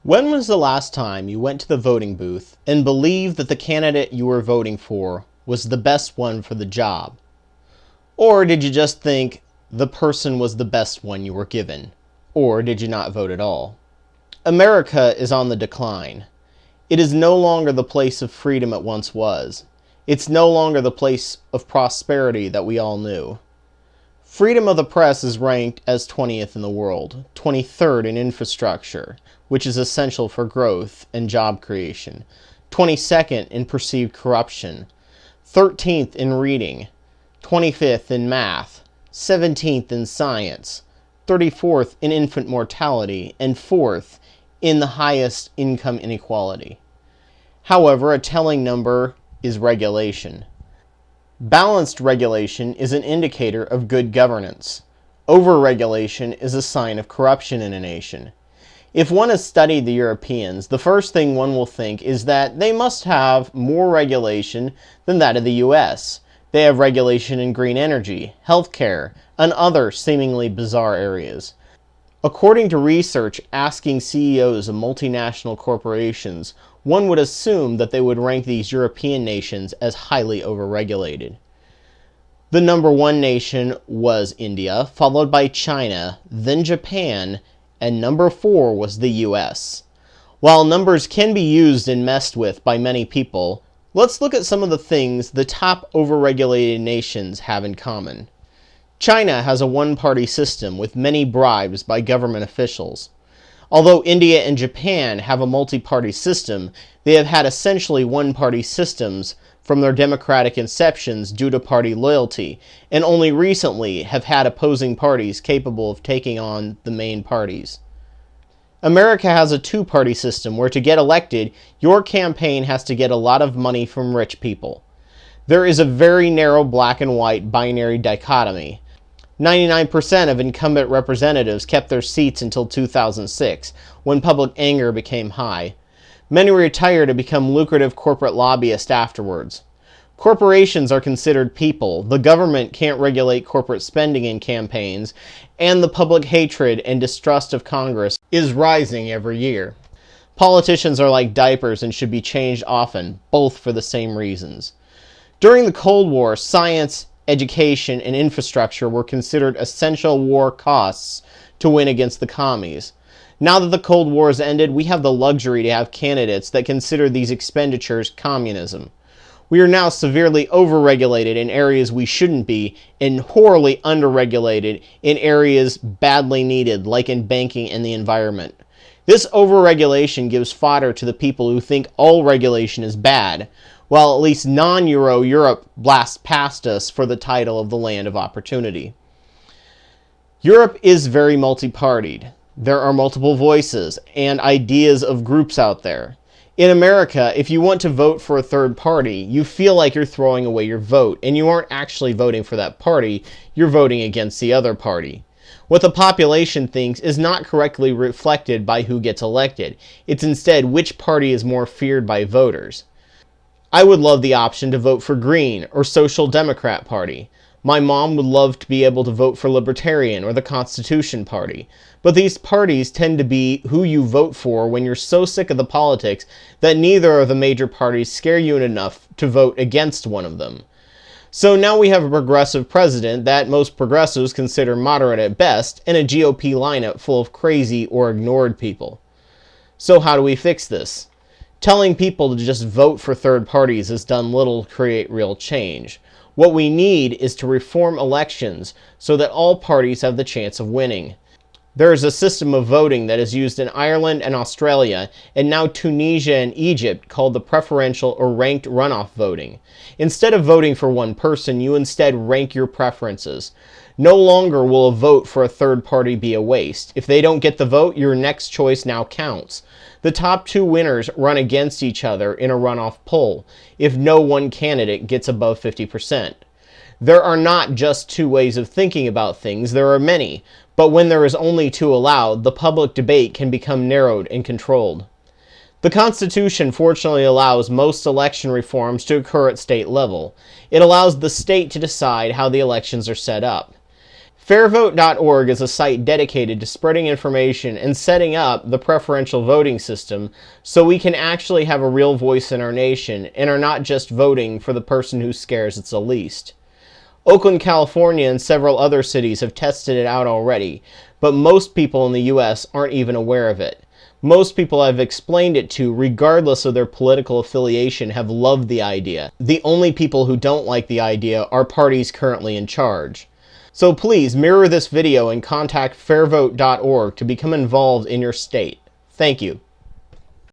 When was the last time you went to the voting booth and believed that the candidate you were voting for was the best one for the job? Or did you just think the person was the best one you were given? Or did you not vote at all? America is on the decline. It is no longer the place of freedom it once was. It's no longer the place of prosperity that we all knew. Freedom of the press is ranked as 20th in the world, 23rd in infrastructure, which is essential for growth and job creation, 22nd in perceived corruption, 13th in reading, 25th in math, 17th in science, 34th in infant mortality, and 4th in the highest income inequality. However, a telling number is regulation. Balanced regulation is an indicator of good governance. Over-regulation is a sign of corruption in a nation. If one has studied the Europeans, the first thing one will think is that they must have more regulation than that of the US. They have regulation in green energy, healthcare, and other seemingly bizarre areas. According to research asking CEOs of multinational corporations, one would assume that they would rank these European nations as highly overregulated. The number one nation was India, followed by China, then Japan, and number 4 was the US. While numbers can be used and messed with by many people, let's look at some of the things the top overregulated nations have in common. China has a one-party system with many bribes by government officials. Although India and Japan have a multi-party system, they have had essentially one-party systems from their democratic inceptions due to party loyalty, and only recently have had opposing parties capable of taking on the main parties. America has a two-party system where to get elected, your campaign has to get a lot of money from rich people. There is a very narrow black and white binary dichotomy. 99% of incumbent representatives kept their seats until 2006, when public anger became high. Many retired to become lucrative corporate lobbyists afterwards. Corporations are considered people, the government can't regulate corporate spending in campaigns, and the public hatred and distrust of Congress is rising every year. Politicians are like diapers and should be changed often, both for the same reasons. During the Cold War, science, education, and infrastructure were considered essential war costs to win against the commies. Now that the Cold War has ended, we have the luxury to have candidates that consider these expenditures communism. We are now severely overregulated in areas we shouldn't be, and horribly underregulated in areas badly needed, like in banking and the environment. This overregulation gives fodder to the people who think all regulation is bad, while at least non-Euro Europe blasts past us for the title of the land of opportunity. Europe is very multi-partied. There are multiple voices and ideas of groups out there. In America, if you want to vote for a third party, you feel like you're throwing away your vote, and you aren't actually voting for that party, you're voting against the other party. What the population thinks is not correctly reflected by who gets elected. It's instead which party is more feared by voters. I would love the option to vote for Green or Social Democrat Party. My mom would love to be able to vote for Libertarian or the Constitution Party. But these parties tend to be who you vote for when you're so sick of the politics that neither of the major parties scare you enough to vote against one of them. So now we have a progressive president that most progressives consider moderate at best, and a GOP lineup full of crazy or ignored people. So how do we fix this? Telling people to just vote for third parties has done little to create real change. What we need is to reform elections so that all parties have the chance of winning. There is a system of voting that is used in Ireland and Australia, and now Tunisia and Egypt, called the preferential or ranked runoff voting. Instead of voting for one person, you instead rank your preferences. No longer will a vote for a third party be a waste. If they don't get the vote, your next choice now counts. The top two winners run against each other in a runoff poll, if no one candidate gets above 50%. There are not just two ways of thinking about things, there are many, but when there is only two allowed, the public debate can become narrowed and controlled. The Constitution fortunately allows most election reforms to occur at state level. It allows the state to decide how the elections are set up. Fairvote.org is a site dedicated to spreading information and setting up the preferential voting system so we can actually have a real voice in our nation and are not just voting for the person who scares us the least. Oakland, California and several other cities have tested it out already, but most people in the US aren't even aware of it. Most people I've explained it to, regardless of their political affiliation, have loved the idea. The only people who don't like the idea are parties currently in charge. So please mirror this video and contact fairvote.org to become involved in your state. Thank you.